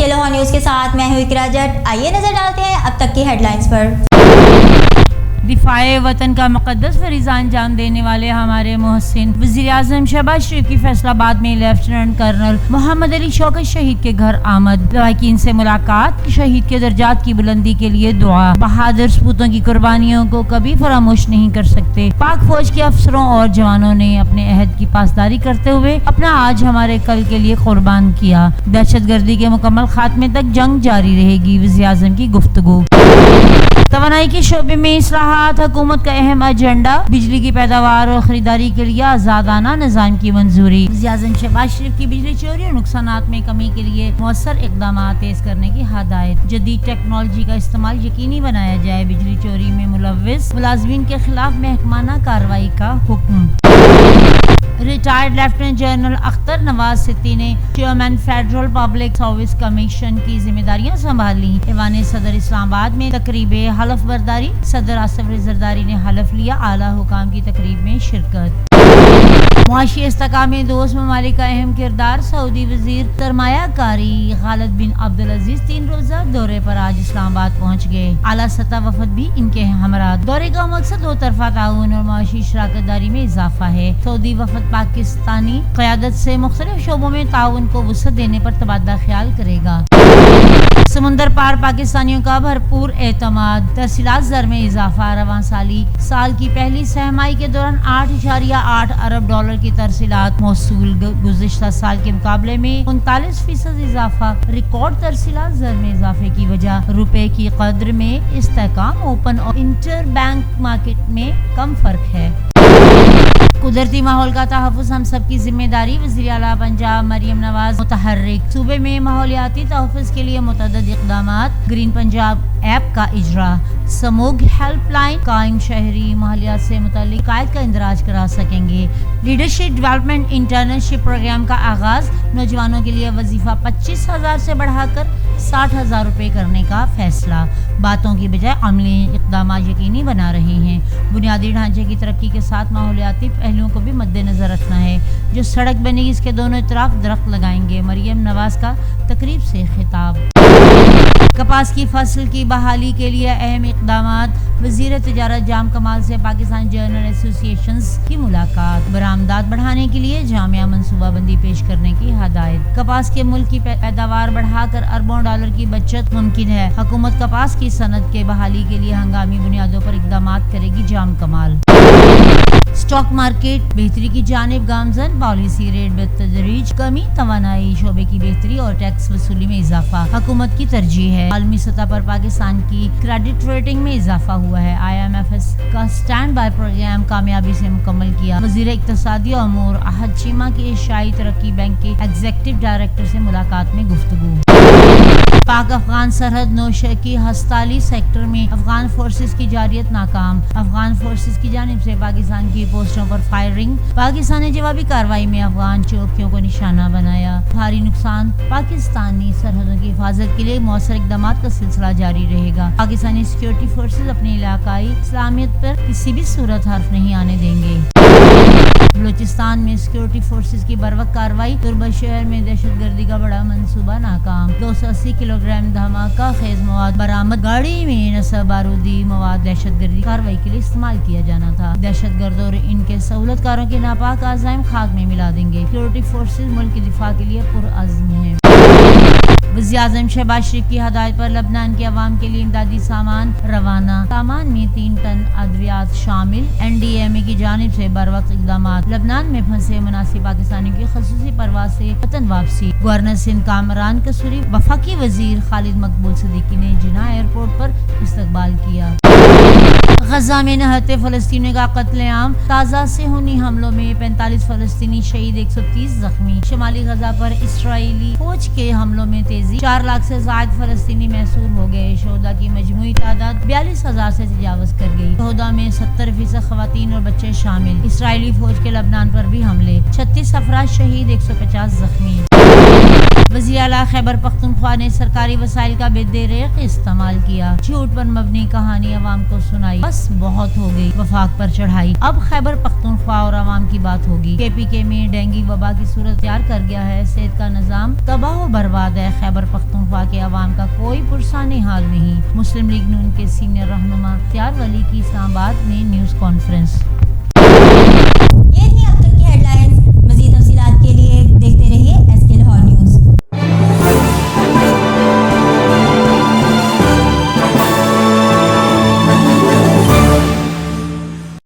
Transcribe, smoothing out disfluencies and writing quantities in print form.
کے لاہور نیوز کے ساتھ میں ہوں اقرا جٹ۔ آئیے نظر ڈالتے ہیں اب تک کی ہیڈ لائنز پر۔ دفاع وطن کا مقدس فریضہ انجام دینے والے ہمارے محسن وزیر اعظم شہباز شریف کی فیصل آباد میں لیفٹیننٹ کرنل محمد علی شوکت شہید کے گھر آمد، لواحقین سے ملاقات، شہید کے درجات کی بلندی کے لیے دعا۔ بہادر سپوتوں کی قربانیوں کو کبھی فراموش نہیں کر سکتے۔ پاک فوج کے افسروں اور جوانوں نے اپنے عہد کی پاسداری کرتے ہوئے اپنا آج ہمارے کل کے لیے قربان کیا۔ دہشت گردی کے مکمل خاتمے تک جنگ جاری رہے گی، وزیر اعظم کی گفتگو۔ توانائی کے شعبے میں اصلاحات حکومت کا اہم ایجنڈا، بجلی کی پیداوار اور خریداری کے لیے آزادانہ نظام کی منظوری۔ وزیر اعظم شہباز شریف کی بجلی چوری اور نقصانات میں کمی کے لیے مؤثر اقدامات تیز کرنے کی ہدایت۔ جدید ٹیکنالوجی کا استعمال یقینی بنایا جائے، بجلی چوری میں ملوث ملازمین کے خلاف محکمانہ کارروائی کا حکم۔ ریٹائرڈ لیفٹیننٹ جنرل اختر نواز ستی نے chairman federal public service commission کی ذمہ داریاں سنبھال لیں۔ ایوان صدر اسلام آباد میں تقریب حلف برداری، صدر آصف علی زرداری نے حلف لیا، اعلیٰ حکام کی تقریب میں شرکت۔ معاشی استحکام میں دوست ممالک کا اہم کردار، سعودی وزیر سرمایہ کاری خالد بن عبدالعزیز 3 روزہ دورے پر آج اسلام آباد پہنچ گئے۔ اعلیٰ سطح وفد بھی ان کے ہمراہ۔ دورے کا مقصد 2 طرفہ تعاون اور معاشی شراکت داری میں اضافہ ہے۔ سعودی وفد پاکستانی قیادت سے مختلف شعبوں میں تعاون کو وسعت دینے پر تبادلہ خیال کرے گا۔ سمندر پار پاکستانیوں کا بھرپور اعتماد، ترسیلات زر میں اضافہ، رواں سال کی پہلی سہ ماہی کے دوران 8.8 ارب ڈالر کی ترسیلات موصول، گزشتہ سال کے مقابلے میں 39% اضافہ۔ ریکارڈ ترسیلات زر میں اضافے کی وجہ روپے کی قدر میں استحکام، اوپن اور انٹر بینک مارکیٹ میں کم فرق ہے۔ قدرتی ماحول کا تحفظ ہم سب کی ذمہ داری، وزیر اعلیٰ پنجاب مریم نواز متحرک۔ صوبے میں ماحولیاتی تحفظ کے لیے متعدد اقدامات، گرین پنجاب ایپ کا اجرا، سموگ ہیلپ لائن قائم، شہری ماحولیات سے متعلق شکایات کا اندراج کرا سکیں گے۔ لیڈرشپ ڈیولپمنٹ انٹرنشپ پروگرام کا آغاز، نوجوانوں کے لیے وظیفہ 25,000 سے بڑھا کر 60,000 روپے کرنے کا فیصلہ، باتوں کی بجائے عملی اقدامات یقینی بنا رہے ہیں۔ بنیادی ڈھانچے کی ترقی کے ساتھ ماحولیاتی پہلوؤں کو بھی مد نظر رکھنا ہے۔ جو سڑک بنے گی اس کے دونوں طرف درخت لگائیں گے، مریم نواز کا تقریب سے خطاب۔ کپاس کی فصل کی بحالی کے لیے اہم اقدامات، وزیر تجارت جام کمال سے پاکستان جرنل ایسوسی ایشنز کی ملاقات۔ برآمدات بڑھانے کے لیے جامع منصوبہ بندی پیش کرنے کی ہدایت۔ کپاس کے ملک کی پیداوار بڑھا کر اربوں ڈالر کی بچت ممکن ہے، حکومت کپاس کی صنعت کے بحالی کے لیے ہنگامی بنیادوں پر اقدامات کرے گی، جام کمال۔ اسٹاک مارکیٹ بہتری کی جانب گامزن، پالیسی ریٹ بتدریج کمی، توانائی شعبے کی بہتری اور ٹیکس وصولی میں اضافہ حکومت کی ترجیح ہے۔ عالمی سطح پر پاکستان کی کریڈٹ ریٹنگ میں اضافہ ہوا ہے، IMF کا سٹینڈ بائی پروگرام کامیابی سے مکمل کیا۔ وزیر اقتصادی امور احد چیمہ کی ایشیائی ترقی بینک کے ایگزیکٹو ڈائریکٹر سے ملاقات میں گفتگو۔ پاک افغان سرحد نوشہ کی ہستالی سیکٹر میں افغان فورسز کی جارحیت ناکام، افغان فورسز کی جانب سے پاکستان کی پوسٹوں پر فائرنگ، پاکستان نے جوابی کارروائی میں افغان چوکیوں کو نشانہ بنایا۔ بھاری نقصان، پاکستانی سرحدوں کی حفاظت کے لیے مؤثر اقدامات کا سلسلہ جاری رہے گا۔ پاکستانی سیکورٹی فورسز اپنی علاقائی سلامت پر کسی بھی صورت حرف نہیں آنے دیں گے۔ بلوچستان میں سیکورٹی فورسز کی بروقت کارروائی، تربت شہر میں دہشت گردی کا بڑا منصوبہ ناکام، 280 کلو گرام دھماکہ خیز مواد برآمد، گاڑی میں نصب بارودی مواد دہشت گردی کارروائی کے لیے استعمال کیا جانا تھا۔ دہشت گردوں اور ان کے سہولت کاروں کے ناپاک عزائم خاک میں ملا دیں گے۔ سیکورٹی فورسز ملک کی دفاع کے لیے پرعزم ہیں۔ وزیر اعظم شہباز شریف کی ہدایت پر لبنان کے عوام کے لیے امدادی سامان روانہ، سامان میں 3 ٹن ادویات شامل، NDMA کی جانب سے بروقت اقدامات۔ لبنان میں پھنسے مناسب پاکستانیوں کی خصوصی پرواز سے وطن واپسی، گورنر سندھ کامران قصوری، وفاقی وزیر خالد مقبول صدیقی نے جناح ایئرپورٹ پر استقبال کیا۔ غزہ میں نہتے فلسطینیوں کا قتل عام، تازہ صہیونی حملوں میں 45 فلسطینی شہید، 130 زخمی۔ شمالی غزہ پر اسرائیلی فوج کے حملوں میں تیزی، 4 لاکھ سے زائد فلسطینی محصور ہو گئے، شہداء کی مجموعی تعداد 42,000 سے تجاوز کر گئی، شہداء میں 70% خواتین اور بچے شامل۔ اسرائیلی فوج کے لبنان پر بھی حملے، 36 افراد شہید، 150 زخمی۔ وزیر اعلیٰ خیبر پختونخوا نے سرکاری وسائل کا بے دریغ استعمال کیا، جھوٹ پر مبنی کہانی عوام کو سنائی، بس بہت ہو گئی، وفاق پر چڑھائی، اب خیبر پختونخوا اور عوام کی بات ہوگی۔ KPK میں ڈینگی وبا کی صورت اختیار کر گیا ہے، صحت کا نظام تباہ و برباد ہے، خیبر پختونخوا کے عوام کا کوئی پرسان حال نہیں۔ مسلم لیگ نون کے سینئر رہنما اختیار ولی کی اسلام آباد میں نیوز کانفرنس۔